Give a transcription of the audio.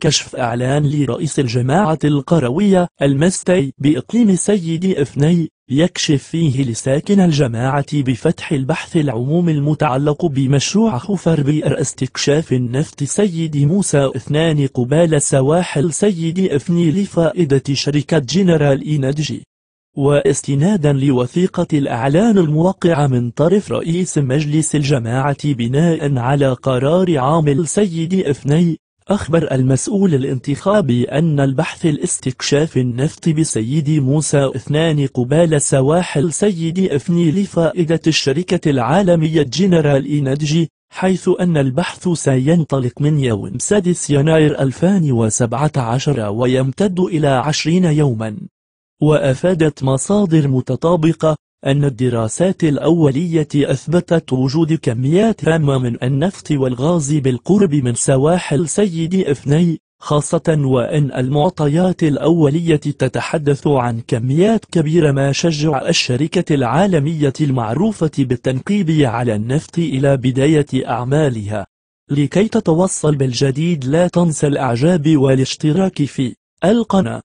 كشف إعلان لرئيس الجماعة القروية المستي بإقليم سيدي إفني يكشف فيه لساكن الجماعة بفتح البحث العمومي المتعلق بمشروع حفر بئر استكشاف النفط سيدي موسى 2 قبال سواحل سيدي إفني لفائدة شركة جنرال إينرجي، واستنادا لوثيقة الإعلان الموقعة من طرف رئيس مجلس الجماعة بناء على قرار عامل سيدي إفني. أخبر المسؤول الانتخابي أن البحث الاستكشاف النفط بسيدي موسى 2 قبال سواحل سيدي إفني لفائدة الشركة العالمية جنرال إينرجي، حيث أن البحث سينطلق من يوم 6 يناير 2017 ويمتد إلى 20 يوما. وأفادت مصادر متطابقة أن الدراسات الأولية أثبتت وجود كميات هامة من النفط والغاز بالقرب من سواحل سيدي إفني خاصة، وأن المعطيات الأولية تتحدث عن كميات كبيرة، ما شجع الشركة العالمية المعروفة بالتنقيب على النفط إلى بداية أعمالها. لكي تتوصل بالجديد لا تنسى الإعجاب والاشتراك في القناة.